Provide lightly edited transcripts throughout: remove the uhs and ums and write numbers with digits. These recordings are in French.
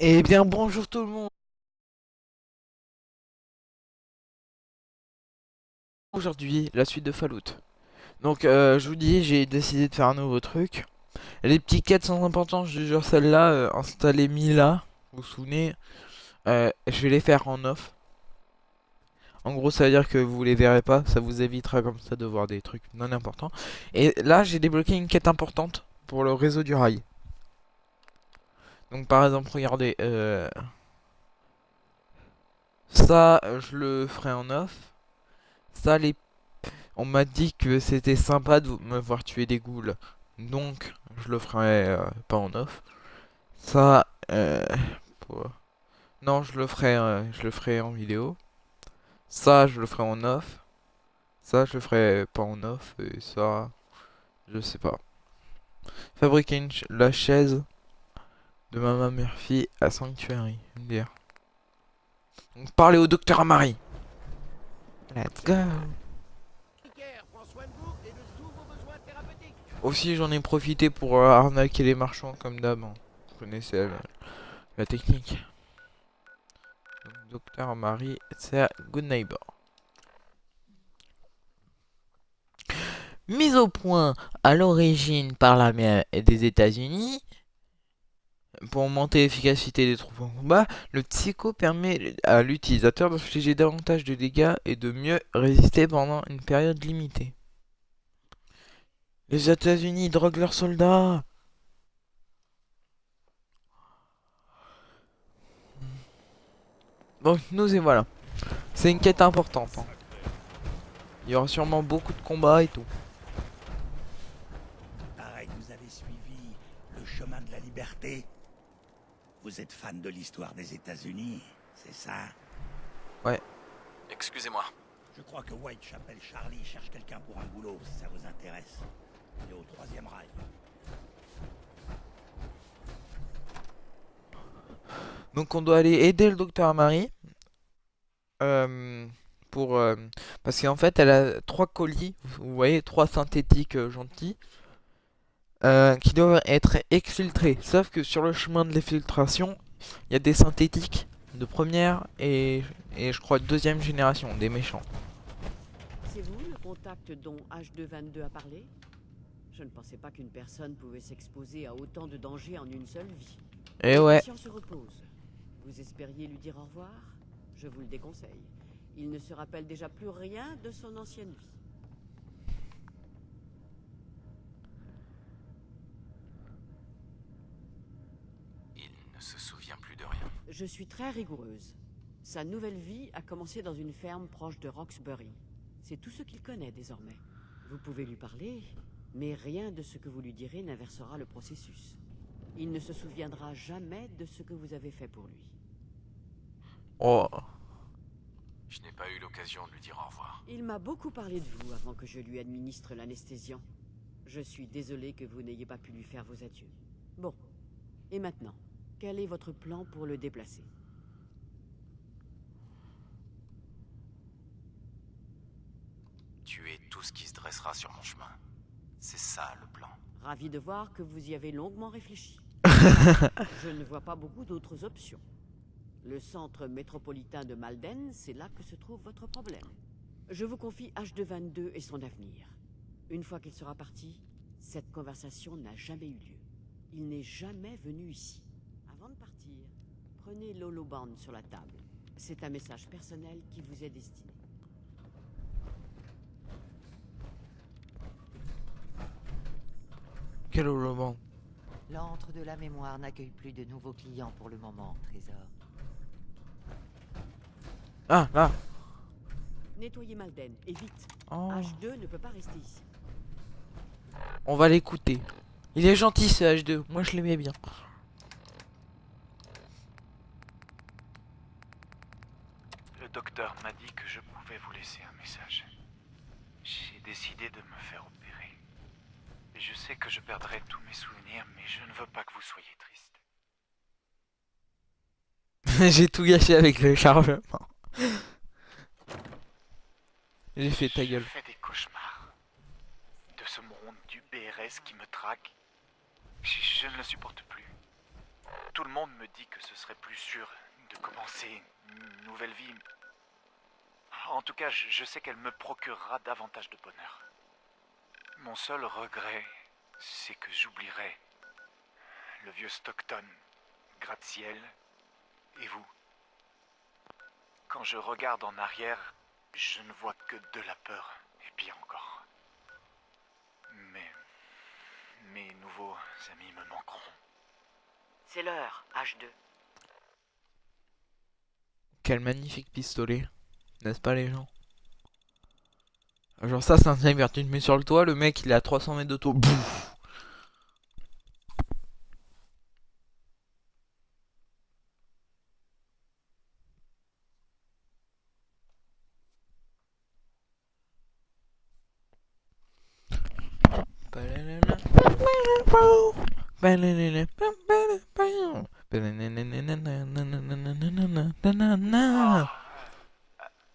Eh bien bonjour tout le monde. Aujourd'hui, la suite de Fallout. Donc je vous dis, j'ai décidé de faire un nouveau truc. Les petits quêtes sans importance du genre celle-là, installer Mila, vous vous souvenez, je vais les faire en off. En gros, ça veut dire que vous les verrez pas, ça vous évitera comme ça de voir des trucs non importants. Et là, j'ai débloqué une quête importante pour le réseau du rail. Donc par exemple, regardez, ça, je le ferai en off. Ça, on m'a dit que c'était sympa de me voir tuer des ghouls. Donc, je le ferai pas en off. Ça, pour- non, je le ferai en vidéo. Ça, je le ferai en off. Ça, je le ferai pas en off. Et ça, je sais pas. Fabriquer la chaise de Mama Murphy à Sanctuary. Dire. Donc, parler au docteur Amari. Let's go. Aussi, j'en ai profité pour arnaquer les marchands comme d'hab, hein. Vous connaissez la technique. Docteur Marie, c'est Good Neighbor. Mise au point à l'origine par l'armée des États-Unis pour augmenter l'efficacité des troupes en combat, le psycho permet à l'utilisateur d'infliger davantage de dégâts et de mieux résister pendant une période limitée. Les États-Unis droguent leurs soldats. Donc nous et voilà. C'est une quête importante, hein. Il y aura sûrement beaucoup de combats et tout. Pareil, vous avez suivi le chemin de la liberté. Vous êtes fan de l'histoire des États-Unis, c'est ça? Ouais. Excusez-moi. Je crois que Whitechapel Charlie cherche quelqu'un pour un boulot, si ça vous intéresse. Il est au troisième rail. Donc on doit aller aider le docteur Marie. euh, pour parce qu'en fait elle a trois colis, vous voyez, trois synthétiques gentils qui doivent être exfiltrés. Sauf que sur le chemin de l'exfiltration, il y a des synthétiques de première et je crois de deuxième génération, des méchants. C'est vous le contact dont H222 a parlé? Je ne pensais pas qu'une personne pouvait s'exposer à autant de dangers en une seule vie. Et Le ouais, patient se repose. Vous espériez lui dire au revoir? Je vous le déconseille. Il ne se rappelle déjà plus rien de son ancienne vie. Il ne se souvient plus de rien. Je suis très rigoureuse. Sa nouvelle vie a commencé dans une ferme proche de Roxbury. C'est tout ce qu'il connaît désormais. Vous pouvez lui parler, mais rien de ce que vous lui direz n'inversera le processus. Il ne se souviendra jamais de ce que vous avez fait pour lui. oh, Je n'ai pas eu l'occasion de lui dire au revoir. Il m'a beaucoup parlé de vous avant que je lui administre l'anesthésiant. Je suis désolé que vous n'ayez pas pu lui faire vos adieux. Bon, et maintenant, quel est votre plan pour le déplacer? Tuer tout ce qui se dressera sur mon chemin. C'est ça le plan. Ravi de voir que vous y avez longuement réfléchi. Je ne vois pas beaucoup d'autres options. Le centre métropolitain de Malden, c'est là que se trouve votre problème. Je vous confie H222 et son avenir. Une fois qu'il sera parti, cette conversation n'a jamais eu lieu. Il n'est jamais venu ici. Avant de partir, prenez l'holoband sur la table. C'est un message personnel qui vous est destiné. quel holoman. L'antre de la mémoire n'accueille plus de nouveaux clients pour le moment, Trésor. Ah là. Nettoyez Malden, et vite. Oh. H2 ne peut pas rester ici. On va l'écouter. Il est gentil ce H2, moi je l'aimais bien. Le docteur m'a dit que je pouvais vous laisser un message. J'ai décidé de me faire opérer. Je sais que je perdrai tous mes souvenirs, mais je ne veux pas que vous soyez triste. J'ai tout gâché avec le chargement. J'ai fait ta gueule. Je fais des cauchemars. De ce monde du BRS qui me traque. Je ne le supporte plus. Tout le monde me dit que ce serait plus sûr de commencer une nouvelle vie. En tout cas, je sais qu'elle me procurera davantage de bonheur. Mon seul regret, c'est que j'oublierai le vieux Stockton, gratte-ciel, et vous. Quand je regarde en arrière, je ne vois que de la peur, et pire encore. Mais mes nouveaux amis me manqueront. C'est l'heure, H2. Quel magnifique pistolet. N'est-ce pas les gens? Genre ça c'est un sniper, tu te mets sur le toit, le mec il est à 300 mètres de toi. Bouf.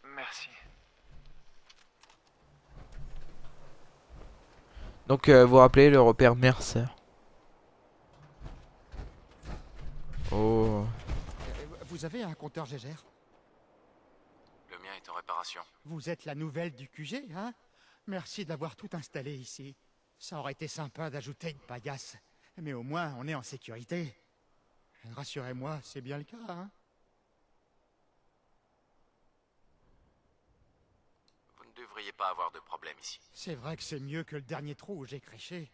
Merci. Donc vous vous rappelez le repère Mercer. Oh. Vous avez un compteur Gégère? Le mien est en réparation. Vous êtes la nouvelle du QG, hein? Merci d'avoir tout installé ici. Ça aurait été sympa d'ajouter une paillasse. Mais au moins, on est en sécurité. Rassurez-moi, c'est bien le cas, hein? Vous ne devriez pas avoir de problème ici. C'est vrai que c'est mieux que le dernier trou où j'ai créché.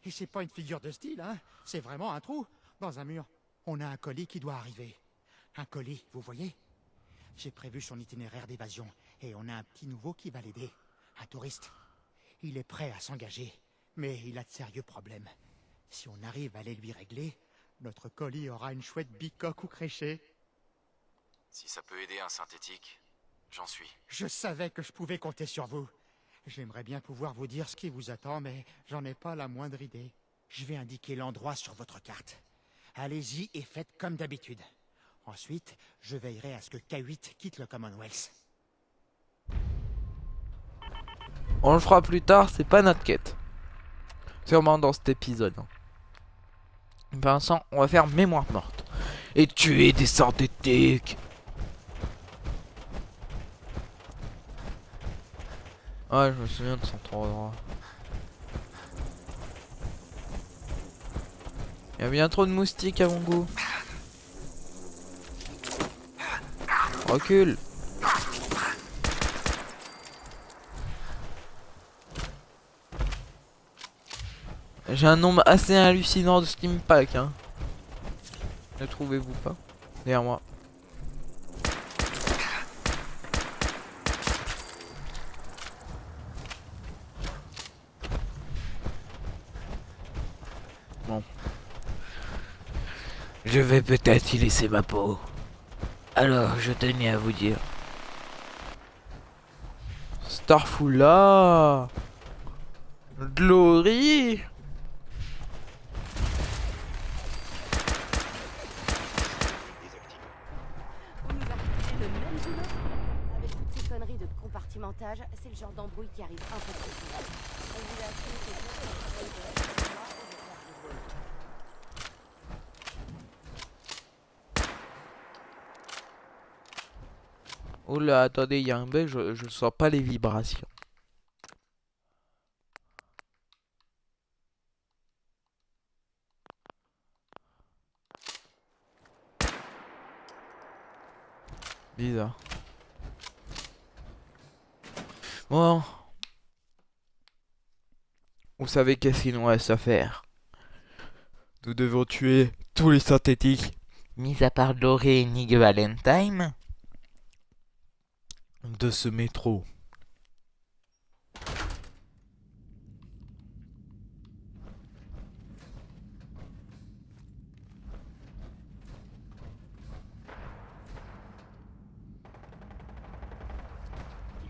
Et c'est pas une figure de style, hein? C'est vraiment un trou, dans un mur. On a un colis qui doit arriver. Un colis, vous voyez? J'ai prévu son itinéraire d'évasion. Et on a un petit nouveau qui va l'aider. Un touriste. Il est prêt à s'engager. Mais il a de sérieux problèmes. Si on arrive à les lui régler, notre colis aura une chouette bicoque ou créché. Si ça peut aider un synthétique, j'en suis. Je savais que je pouvais compter sur vous. J'aimerais bien pouvoir vous dire ce qui vous attend, mais j'en ai pas la moindre idée. Je vais indiquer l'endroit sur votre carte. Allez-y et faites comme d'habitude. Ensuite, je veillerai à ce que K8 quitte le Commonwealth. On le fera plus tard, c'est pas notre quête. Sûrement dans cet épisode. Vincent, on va faire mémoire morte. Et tuer des synthétiques. Ah, je me souviens de son endroit. Il y a bien trop de moustiques à mon goût. Recule. J'ai un nombre assez hallucinant de Steam Pack, hein. Ne trouvez-vous pas? Derrière moi. Bon. Je vais peut-être y laisser ma peau. Alors, je tenais à vous dire. Starfoula Glory. On nous a coupé le même boulot. Avec toutes ces conneries de compartimentage, c'est le genre d'embrouille qui arrive un peu trop souvent. On voulait assurer que les autres travaillent correctement, moi, et je faire du vol. Oula, attendez, il y a un bug, je sens pas les vibrations. Bizarre. Bon. Vous savez qu'est-ce qu'il nous reste à faire? Nous devons tuer tous les synthétiques. Mis à part Doré et Nick Valentine. De ce métro.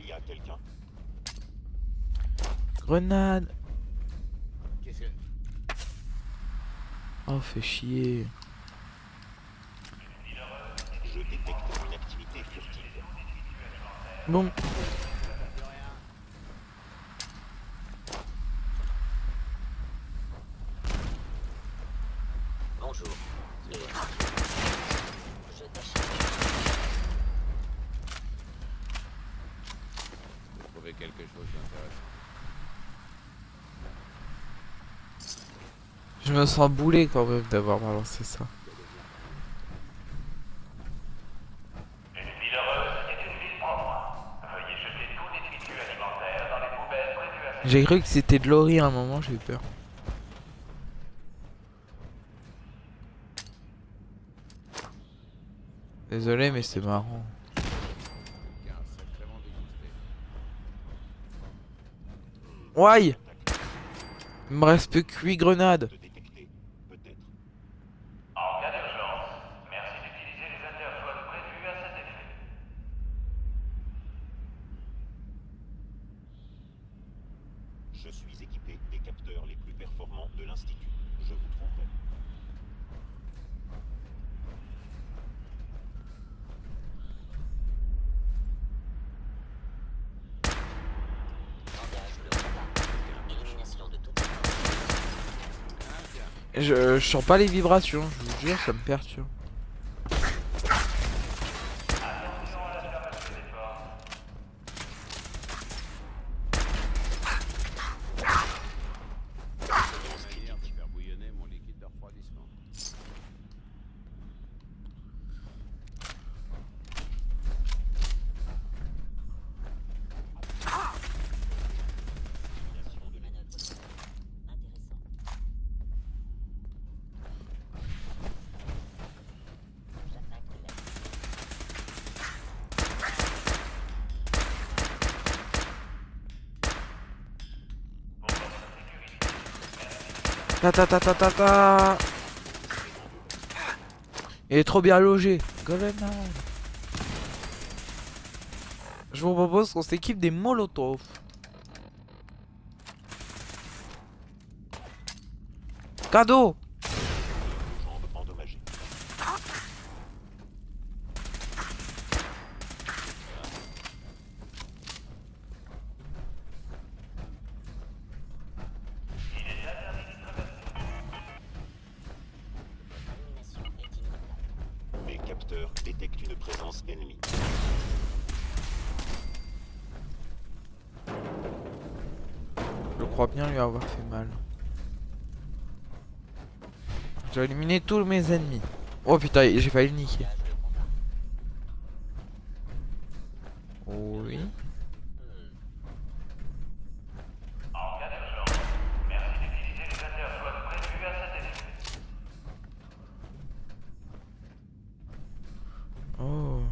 Il y a quelqu'un? Grenade. Qu'est-ce que... Oh, fait chier. Je détecte une activité furtive. Bon. Bonjour. Je me sens boulé quand même d'avoir balancé ça. Une ville heureuse est une ville propre. Veuillez jeter tout détritus alimentaire dans les poubelles prévues à cette... J'ai cru que c'était de l'ori à un moment, j'ai eu peur. Désolé, mais c'est marrant. Ouais. Il me reste plus que 8 grenades. En cas d'urgence, merci d'utiliser les interphones prévus à cet effet. Je suis équipé des capteurs les plus performants de l'Institut. Je vous trouverai. Je sens pas les vibrations, je vous jure, ça me perturbe. Ta ta ta ta ta ta. Il est trop bien logé. Golem. Je vous propose qu'on s'équipe des molotovs. Cadeau. Jambes endommagées. Mes capteurs détectent une présence ennemie. Je crois bien lui avoir fait mal. J'ai éliminé tous mes ennemis. Oh putain, j'ai failli le niquer. Oui. En cas d'urgence, merci d'utiliser les interphones prévus à cet effet. Oh.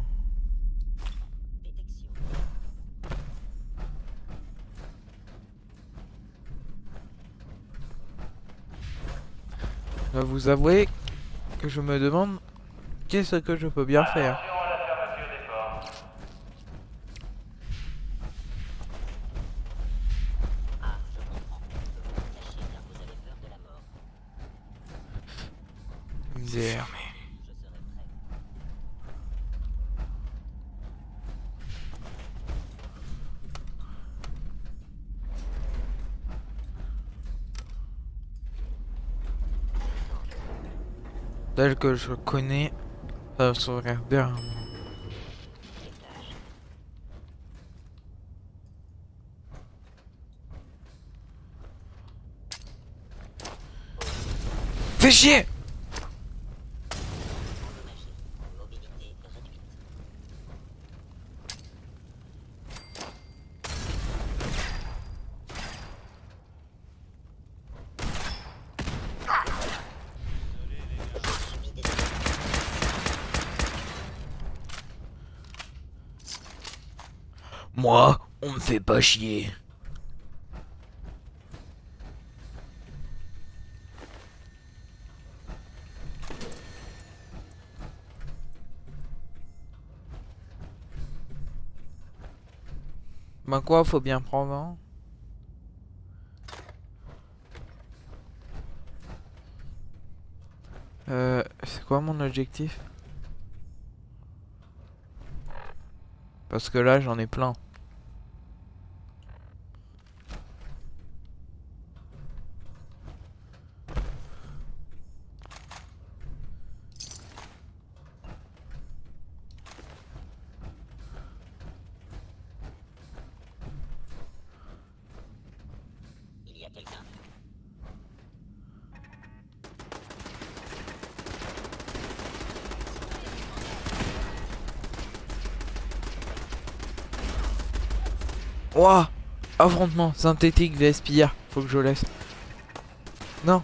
Je dois vous avouer que je me demande qu'est-ce que je peux bien faire. Attention à la fermeture des portes. Misère. Tel que je connais, ça serait bien. Fais chier! Moi, on me fait pas chier. Ben quoi, faut bien prendre, hein. C'est quoi mon objectif? Parce que là, j'en ai plein. a quelqu'un? Ouah! Affrontement synthétique vs pillard. Faut que je laisse. Non.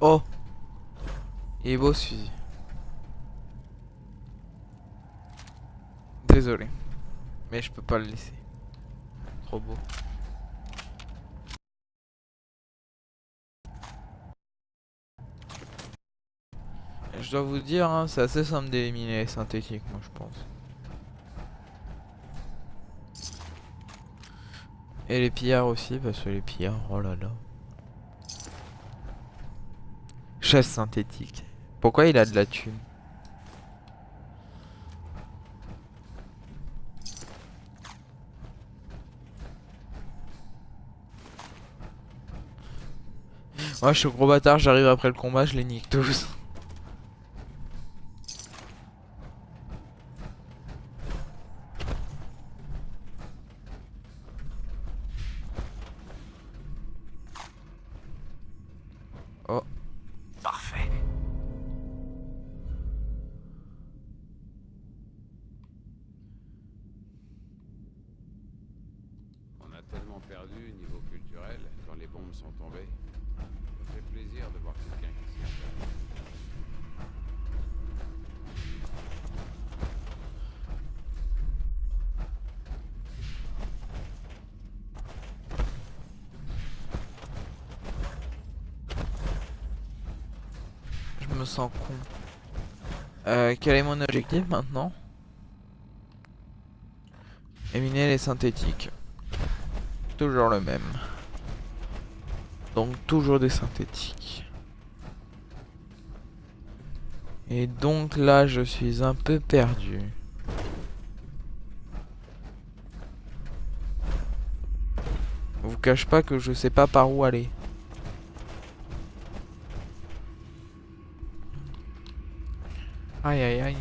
Oh! Il est beau ce fusil. Désolé. Mais je peux pas le laisser. Trop beau. Je dois vous dire, hein, c'est assez simple d'éliminer les synthétiques, moi je pense. Et les pillards aussi, parce que les pillards, oh là là. Chasse synthétique. Pourquoi il a de la thune? Moi je suis gros bâtard, j'arrive après le combat, je les nique tous. Oh. Parfait. On a tellement perdu niveau culturel quand les bombes sont tombées. Ça fait plaisir de voir quelqu'un qui s'y intéresse. Je me sens con. Quel est mon objectif maintenant? Éliminer les synthétiques. Toujours le même. Donc toujours des synthétiques. Et donc là je suis un peu perdu. Je vous cache pas que je sais pas par où aller. Aïe aïe aïe.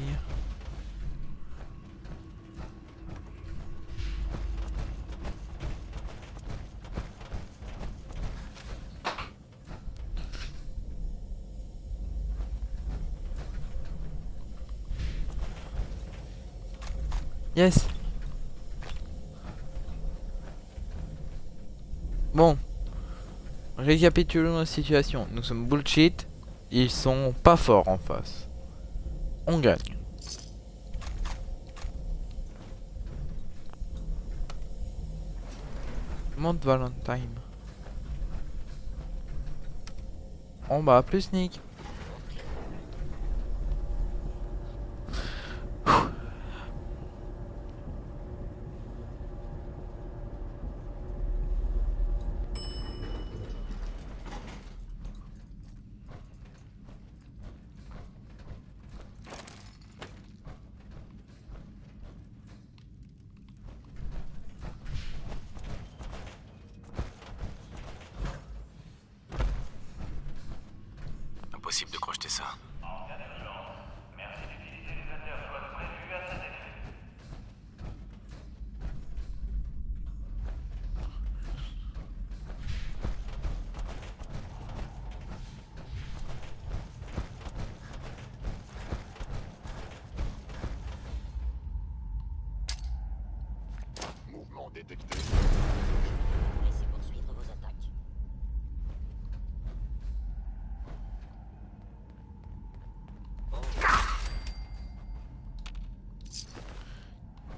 Yes. Bon. Récapitulons la situation. Nous sommes bullshit. Ils sont pas forts en face. On gagne. Monte Valentine. On bat plus Nick. Impossible de crocheter ça. Mouvement détecté. Laissez poursuivre vos attaques.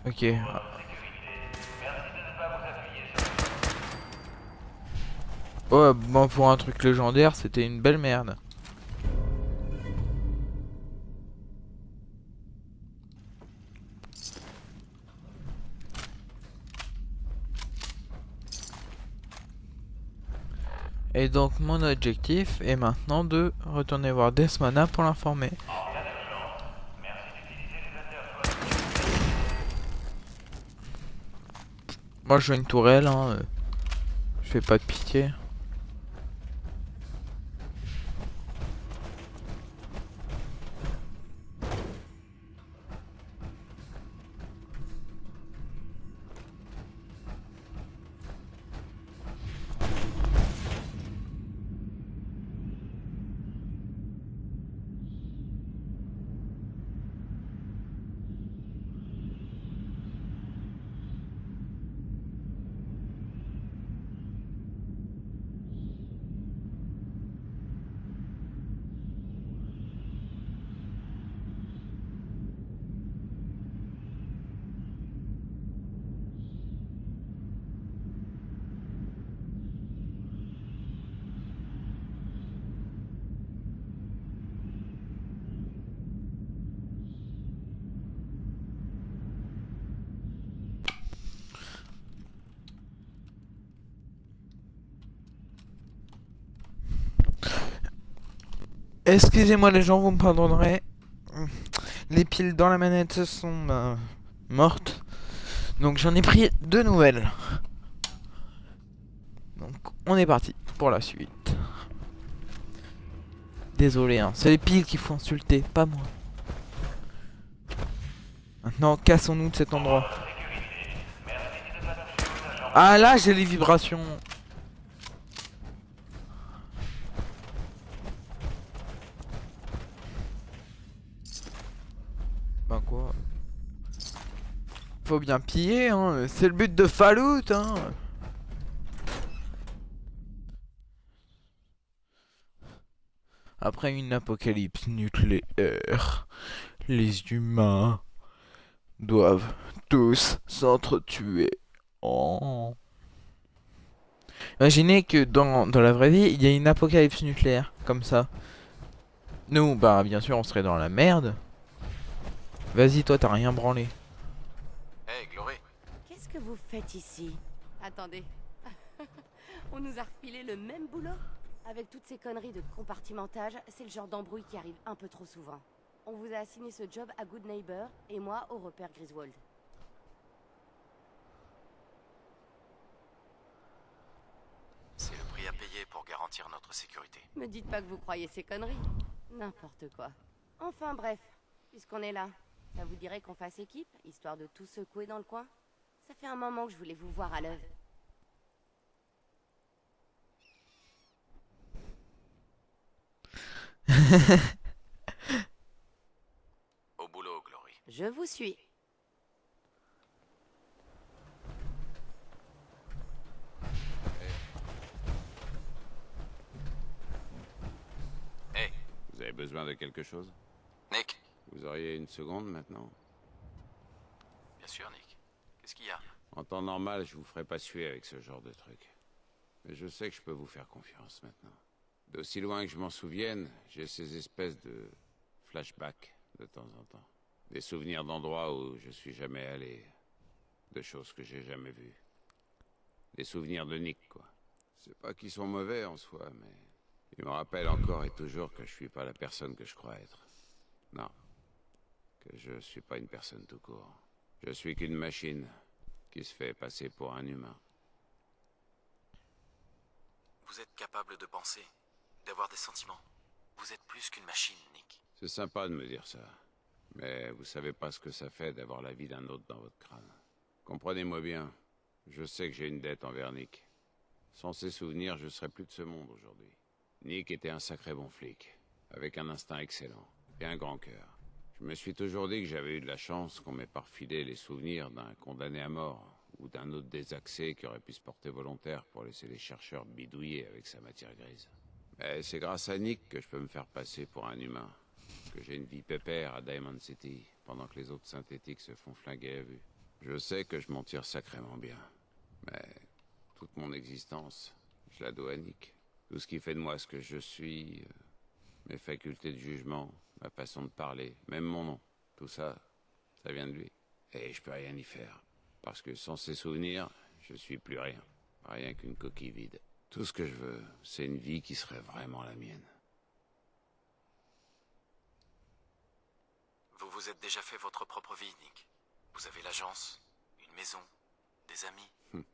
Ok. Ouais, bon, pour un truc légendaire, c'était une belle merde. Et donc mon objectif est maintenant de retourner voir Desmona pour l'informer. Moi je veux une tourelle, hein. Je fais pas de pitié. Excusez-moi les gens, vous me pardonnerez. Les piles dans la manette sont mortes. Donc j'en ai pris 2 nouvelles. Donc on est parti pour la suite. Désolé, hein, c'est les piles qu'il faut insulter, pas moi. Maintenant, cassons-nous de cet endroit. Ah là, j'ai les vibrations. Ben quoi? Faut bien piller, hein. C'est le but de Fallout, hein. Après une apocalypse nucléaire, les humains doivent tous s'entretuer. Oh. Imaginez que dans la vraie vie, il y a une apocalypse nucléaire, comme ça. Nous, bah bien sûr, on serait dans la merde. Vas-y, toi, t'as rien branlé. Hey, Glory. Qu'est-ce que vous faites ici? Attendez. On nous a refilé le même boulot? Avec toutes ces conneries de compartimentage, c'est le genre d'embrouille qui arrive un peu trop souvent. On vous a assigné ce job à Good Neighbor et moi au repère Griswold. C'est le prix à payer pour garantir notre sécurité. Me dites pas que vous croyez ces conneries. N'importe quoi. Enfin bref, puisqu'on est là, ça vous dirait qu'on fasse équipe, histoire de tout secouer dans le coin? Ça fait un moment que je voulais vous voir à l'œuvre. Au boulot, Glory. Je vous suis. Hey, Vous avez besoin de quelque chose? Nick. Vous auriez une seconde maintenant? Bien sûr, Nick. Qu'est-ce qu'il y a? En temps normal, je vous ferais pas suer avec ce genre de truc. Mais je sais que je peux vous faire confiance maintenant. D'aussi loin que je m'en souvienne, j'ai ces espèces de flashbacks de temps en temps. Des souvenirs d'endroits où je suis jamais allé. De choses que j'ai jamais vues. Des souvenirs de Nick, quoi. C'est pas qu'ils sont mauvais en soi, mais... ils me rappellent encore et toujours que je suis pas la personne que je crois être. Non. Que je suis pas une personne tout court. Je suis qu'une machine qui se fait passer pour un humain. Vous êtes capable de penser, d'avoir des sentiments. Vous êtes plus qu'une machine, Nick. C'est sympa de me dire ça. Mais vous savez pas ce que ça fait d'avoir la vie d'un autre dans votre crâne. Comprenez-moi bien. Je sais que j'ai une dette envers Nick. Sans ses souvenirs, je serais plus de ce monde aujourd'hui. Nick était un sacré bon flic, avec un instinct excellent et un grand cœur. Je me suis toujours dit que j'avais eu de la chance qu'on m'ait parfilé les souvenirs d'un condamné à mort ou d'un autre désaxé qui aurait pu se porter volontaire pour laisser les chercheurs bidouiller avec sa matière grise. Mais c'est grâce à Nick que je peux me faire passer pour un humain, que j'ai une vie pépère à Diamond City, pendant que les autres synthétiques se font flinguer à vue. Je sais que je m'en tire sacrément bien. Mais toute mon existence, je la dois à Nick. Tout ce qui fait de moi ce que je suis, mes facultés de jugement, ma façon de parler, même mon nom, tout ça, ça vient de lui. Et je peux rien y faire. Parce que sans ses souvenirs, je suis plus rien. Rien qu'une coquille vide. Tout ce que je veux, c'est une vie qui serait vraiment la mienne. Vous vous êtes déjà fait votre propre vie, Nick. Vous avez l'agence, une maison, des amis.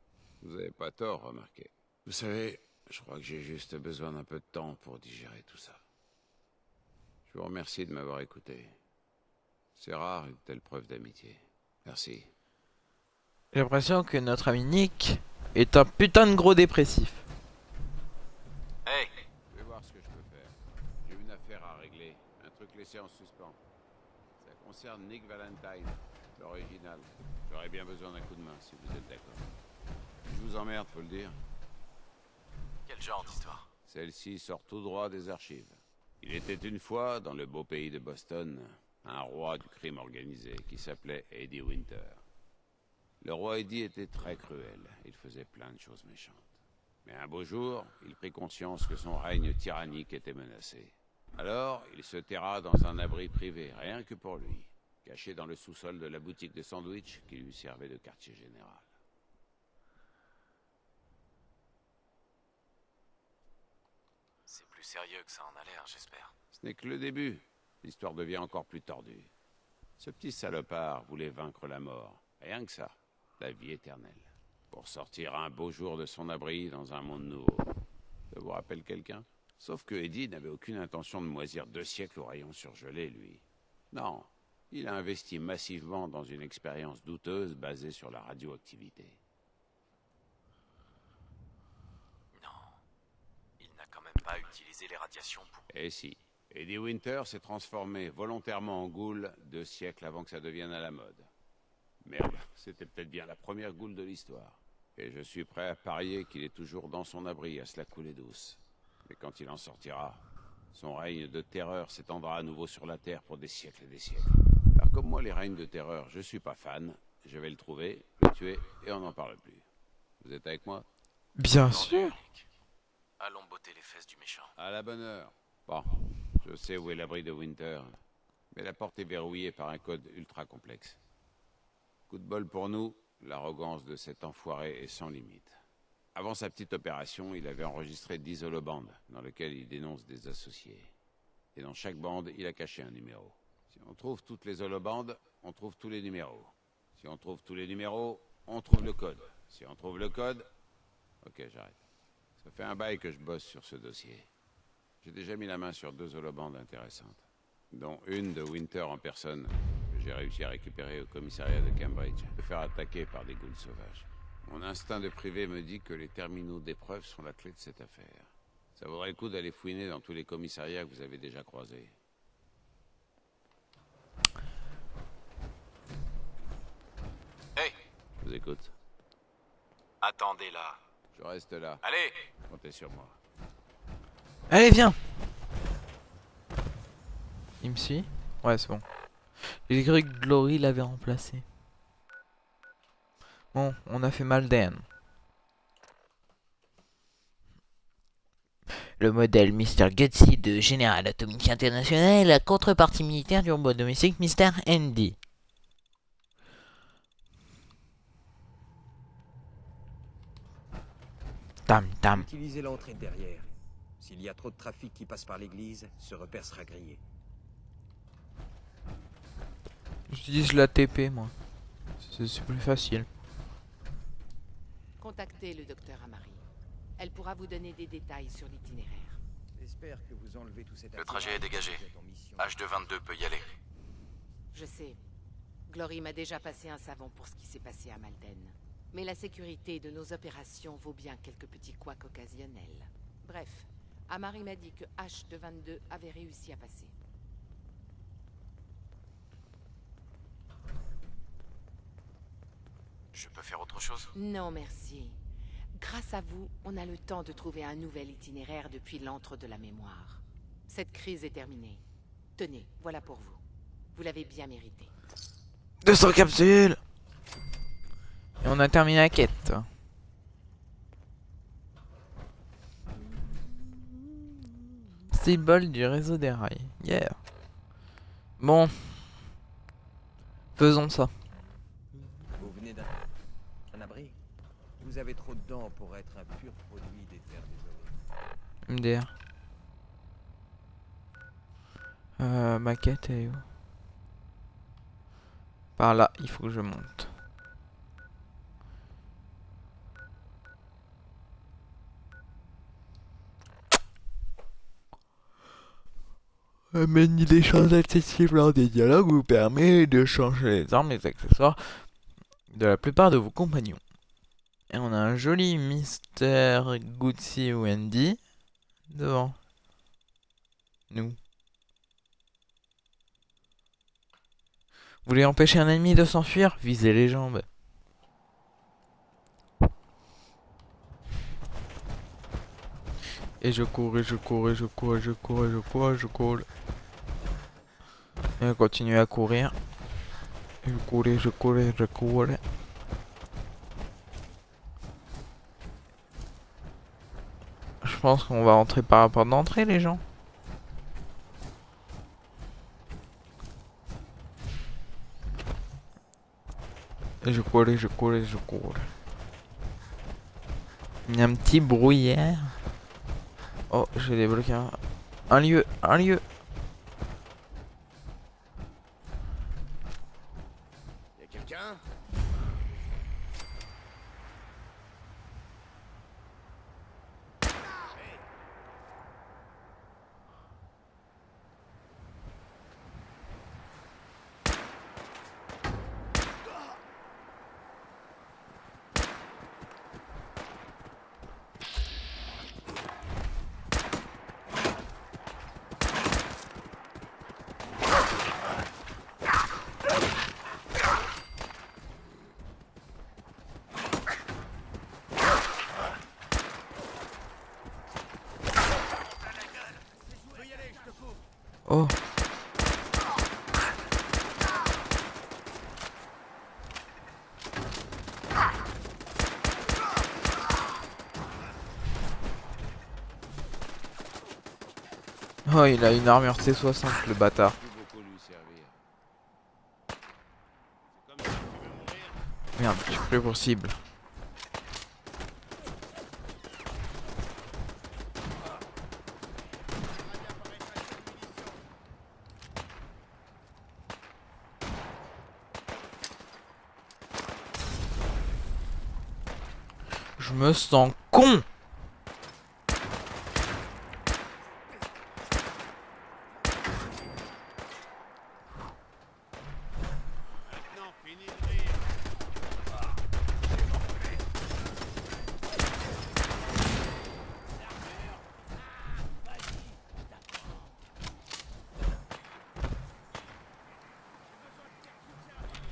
Vous avez pas tort, remarquez. Vous savez, je crois que j'ai juste besoin d'un peu de temps pour digérer tout ça. Je vous remercie de m'avoir écouté. C'est rare une telle preuve d'amitié. Merci. J'ai l'impression que notre ami Nick est un putain de gros dépressif. Hey! Je vais voir ce que je peux faire. J'ai une affaire à régler, un truc laissé en suspens. Ça concerne Nick Valentine, l'original. J'aurais bien besoin d'un coup de main, si vous êtes d'accord. Je vous emmerde, faut le dire. Quel genre d'histoire? Celle-ci sort tout droit des archives. Il était une fois, dans le beau pays de Boston, un roi du crime organisé qui s'appelait Eddie Winter. Le roi Eddie était très cruel, il faisait plein de choses méchantes. Mais un beau jour, il prit conscience que son règne tyrannique était menacé. Alors, il se terra dans un abri privé, rien que pour lui, caché dans le sous-sol de la boutique de sandwich qui lui servait de quartier général. C'est plus sérieux que ça en a l'air, j'espère. Ce n'est que le début. L'histoire devient encore plus tordue. Ce petit salopard voulait vaincre la mort. Rien que ça. La vie éternelle. Pour sortir un beau jour de son abri dans un monde nouveau. Ça vous rappelle quelqu'un? Sauf que Eddie n'avait aucune intention de moisir 2 siècles au rayon surgelé, lui. Non. Il a investi massivement dans une expérience douteuse basée sur la radioactivité. Il n'a quand même pas utilisé les radiations pour... Eh si. Eddie Winter s'est transformé volontairement en ghoul 2 siècles avant que ça devienne à la mode. Merde, c'était peut-être bien la première ghoul de l'histoire. Et je suis prêt à parier qu'il est toujours dans son abri à se la couler douce. Mais quand il en sortira, son règne de terreur s'étendra à nouveau sur la Terre pour des siècles et des siècles. Alors comme moi, les règnes de terreur, je suis pas fan. Je vais le trouver, le tuer, et on n'en parle plus. Vous êtes avec moi? Bien sûr. Allons botter les fesses du méchant. À la bonne heure. Bon, je sais où est l'abri de Winter, mais la porte est verrouillée par un code ultra complexe. Coup de bol pour nous, l'arrogance de cet enfoiré est sans limite. Avant sa petite opération, il avait enregistré 10 holobandes, dans lesquelles il dénonce des associés. Et dans chaque bande, il a caché un numéro. Si on trouve toutes les holobandes, on trouve tous les numéros. Si on trouve tous les numéros, on trouve le code. Si on trouve le code... Ok, j'arrête. Ça fait un bail que je bosse sur ce dossier. J'ai déjà mis la main sur 2 holobandes intéressantes, dont une de Winter en personne, que j'ai réussi à récupérer au commissariat de Cambridge, de faire attaquer par des ghouls sauvages. Mon instinct de privé me dit que les terminaux d'épreuve sont la clé de cette affaire. Ça vaudrait le coup d'aller fouiner dans tous les commissariats que vous avez déjà croisés. Hey! Je vous écoute. Attendez là. Je reste là. Allez! Comptez sur moi. Allez, viens. Il me suit? Ouais, c'est bon. J'ai cru que Glory l'avait remplacé. Bon, on a fait Malden. Le modèle Mr. Gutsy de General Atomic International est la contrepartie militaire du robot domestique Mr. Andy. Tam tam. Utilisez l'entrée de derrière. S'il y a trop de trafic qui passe par l'église, ce repère sera grillé. J'utilise la TP, moi. C'est plus facile. Contactez le docteur Amari. Elle pourra vous donner des détails sur l'itinéraire. J'espère que vous enlevez tout cet Le trajet est dégagé. H222 peut y aller. Je sais. Glory m'a déjà passé un savon pour ce qui s'est passé à Malden. Mais la sécurité de nos opérations vaut bien quelques petits couacs occasionnels. Bref, Amari m'a dit que H222 avait réussi à passer. Je peux faire autre chose? Non, merci. Grâce à vous, on a le temps de trouver un nouvel itinéraire depuis l'antre de la mémoire. Cette crise est terminée. Tenez, voilà pour vous. Vous l'avez bien mérité. 200 capsules. Et on a terminé la quête. Symbole du réseau des rails. Yeah. Bon. Faisons ça. Vous venez d'un abri. Vous avez trop de dents pour être un pur produit des terres désolées. MDR. Ma quête est où? Par là, il faut que je monte. Amener des choses accessibles lors des dialogues vous permet de changer les armes et les accessoires de la plupart de vos compagnons. Et on a un joli Mister Gucci Wendy devant nous. Vous voulez empêcher un ennemi de s'enfuir? Visez les jambes. Et je cours, et je cours, et je cours, et je cours, et je cours, et je cours. Et on continue à courir. Et je cours, et je cours, et je cours. Je pense qu'on va rentrer par la porte d'entrée, les gens. Et je cours, et je cours, et je cours. Il y a un petit brouillard. Oh, j'ai débloqué un lieu, un lieu. Y'a quelqu'un? Oh. Oh, il a une armure C60, le bâtard. Merde, je suis pris pour cible. Je me sens con.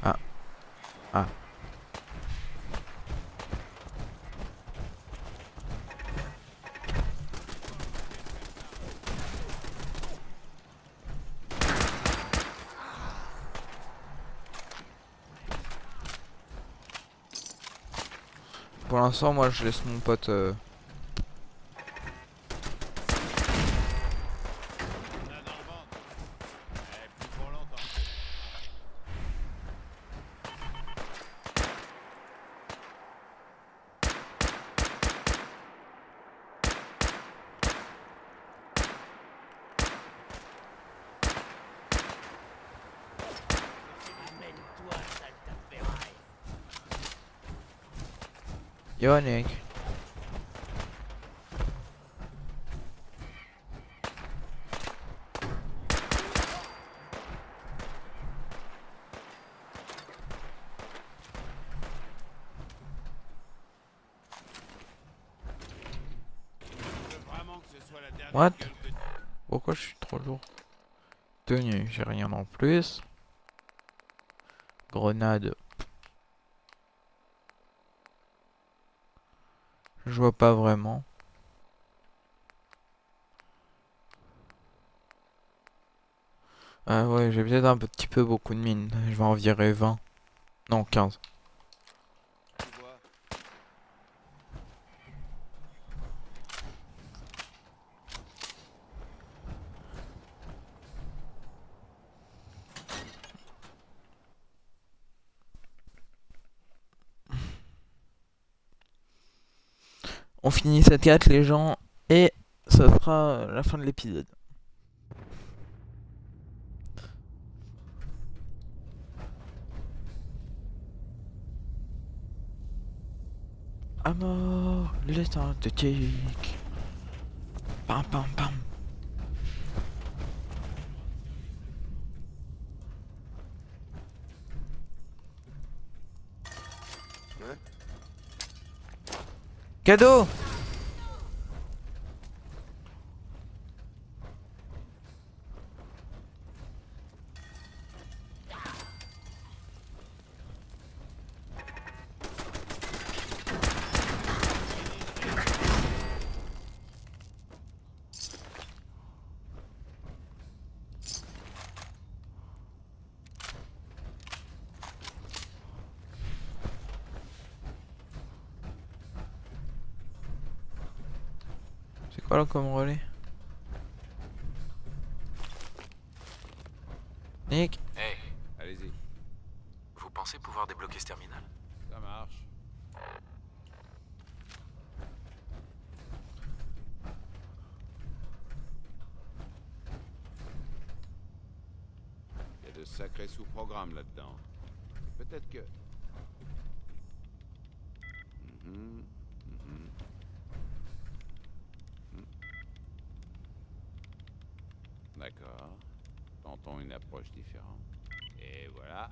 Ah. Ah. Pour l'instant, moi, je laisse mon pote... Yo, Nick. What? Pourquoi je suis trop lourd? Tenue, j'ai rien en plus. Grenade. Je vois pas vraiment. Ah ouais, j'ai peut-être un petit peu beaucoup de mines. Je vais en virer 20. Non, 15. On finit cette quête les gens et ça sera la fin de l'épisode. À mort, le temps de tic. Pam pam pam. Cadeau. C'est quoi là comme relais? Nick? Hey, Allez-y. vous pensez pouvoir débloquer ce terminal? Ça marche. Il y a de sacrés sous-programmes là-dedans. Peut-être que... Mhm, mhm. D'accord. Tentons une approche différente. Et voilà.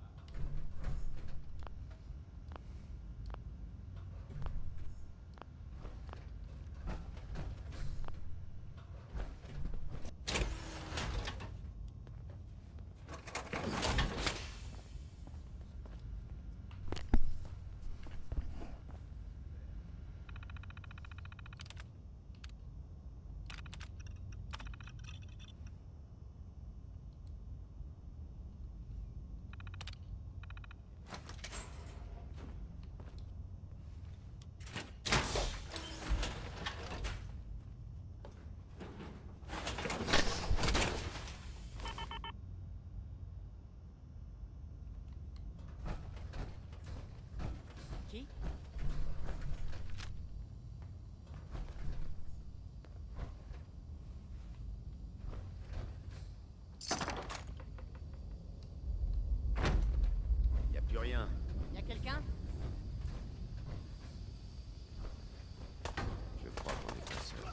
Qui? Y a plus rien. Y a quelqu'un? Je crois qu'on est pas seul.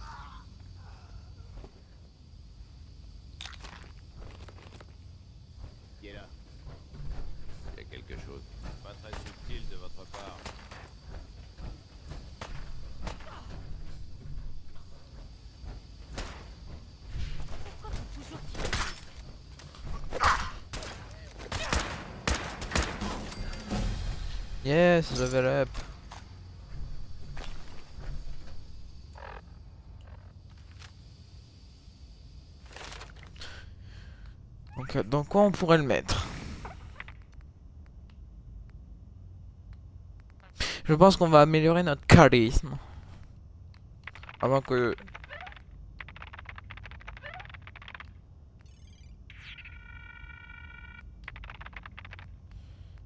Qui est là? Il y a quelque chose. Pas très subtil de votre part. Yes, level up. Donc, dans quoi on pourrait le mettre? Je pense qu'on va améliorer notre charisme. Avant que...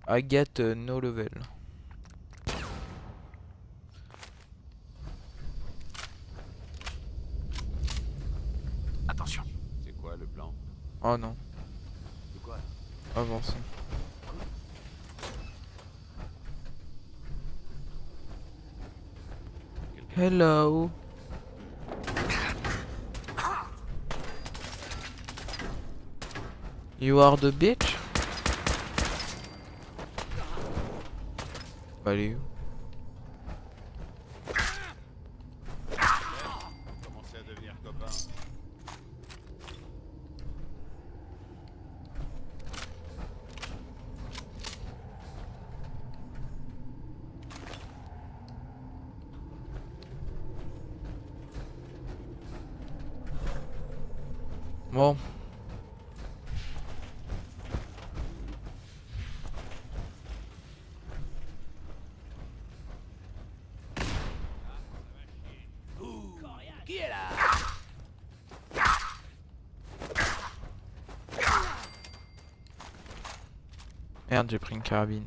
I get no level. Attention. C'est quoi le plan? Oh non. De quoi? Avançons. Hello. You are the bitch? Bah, elle est où? Commencez à devenir copains. Bon. Qui est là? Merde, j'ai pris une carabine.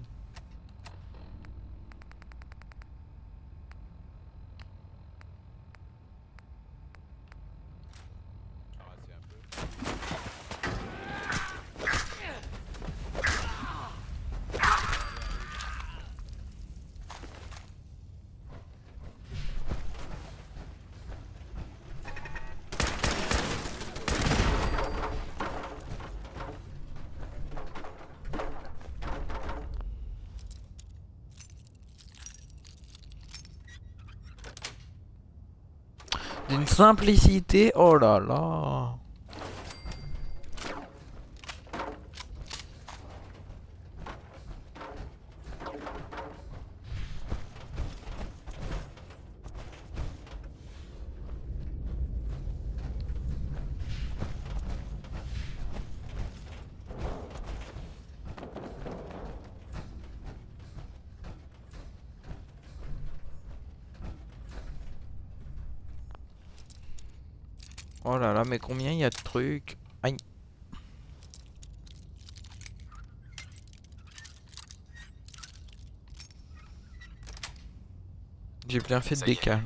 D'une simplicité, oh là là. Oh là là, mais combien il y a de trucs? Aïe. J'ai bien fait de décaler.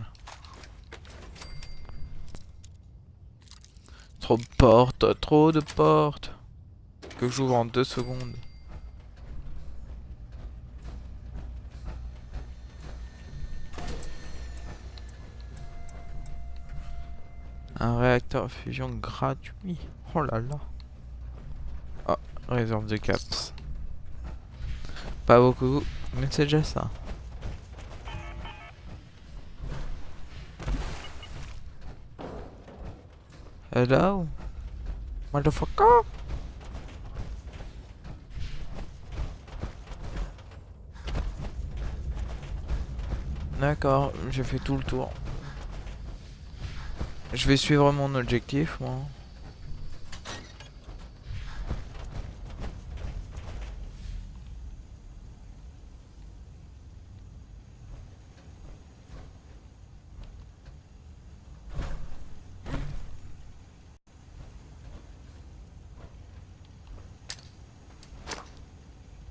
Trop de portes, trop de portes. Que j'ouvre en 2 secondes. Un réacteur fusion gratuit. Oh là là. Ah, réserve de caps. Pas beaucoup, mais c'est déjà ça. Hello? Motherfucker? D'accord, j'ai fait tout le tour. Je vais suivre mon objectif, moi.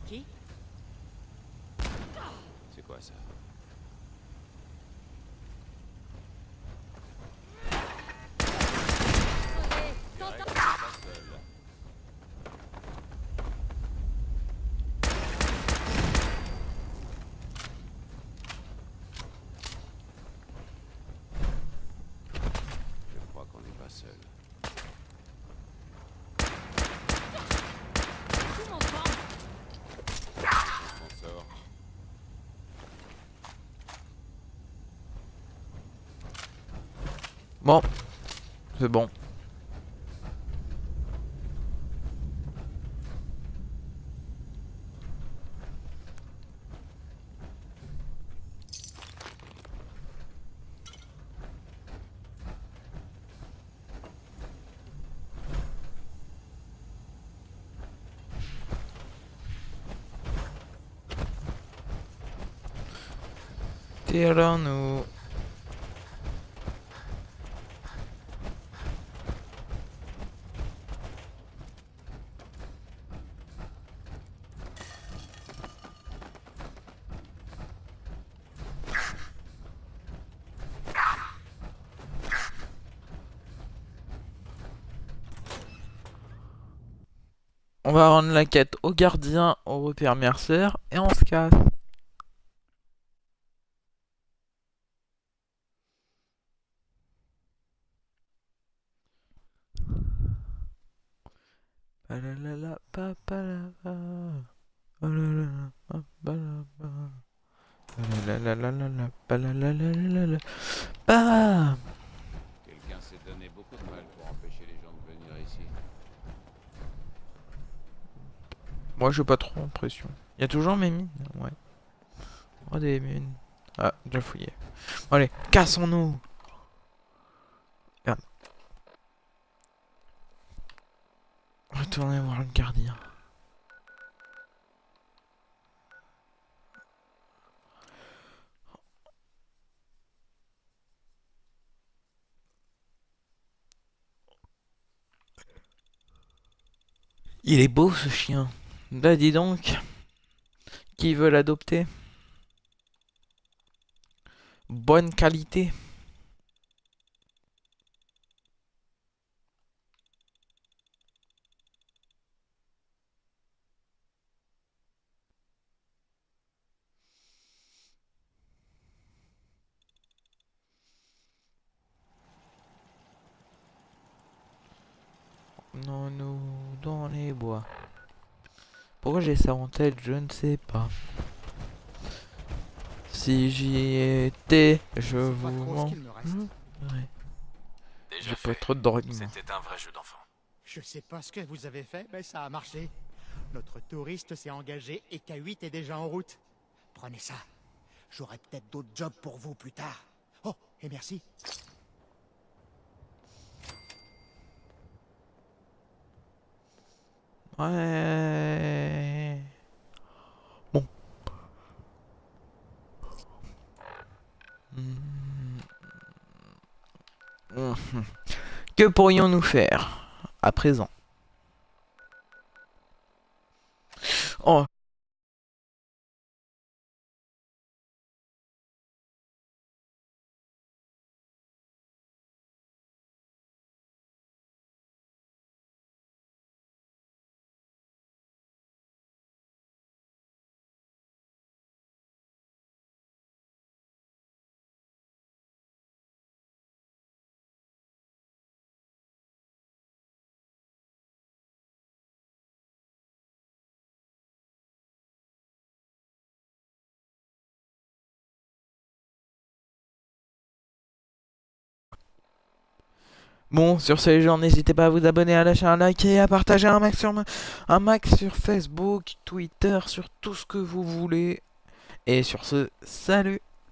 Qui? C'est quoi ça? Je crois qu'on n'est pas seul. On sort. Bon, c'est bon. Tirons-nous. On va rendre la quête au gardien, au repère mercenaire, et on se casse. Palalala, papalala. Palalala, papalala. Palalala, palalala. Bam. Quelqu'un s'est donné beaucoup de mal pour empêcher les gens de venir ici. Moi, j'ai pas trop l'impression. Il y a toujours mes mines, ouais. Oh, des mines. Ah, déjà fouillé. Bon, allez, cassons-nous. Regarde. Retournez voir le gardien. Il est beau ce chien. Bah dis donc. Qui veut l'adopter? Bonne qualité. Non, nous dans les bois. Pourquoi j'ai ça en tête, je ne sais pas. Si j'y étais, je vous trop ce qu'il me reste. montrerais. j'ai pas trop de drogue. moi. C'était un vrai jeu d'enfant. Je sais pas ce que vous avez fait, mais ça a marché. Notre touriste s'est engagé et K8 est déjà en route. Prenez ça. J'aurai peut-être d'autres jobs pour vous plus tard. Oh, et merci. Ouais. Bon. Que pourrions-nous faire à présent? Oh. Bon, sur ce les gens, n'hésitez pas à vous abonner, à lâcher un like et à partager un max sur Facebook, Twitter, sur tout ce que vous voulez. Et sur ce, salut!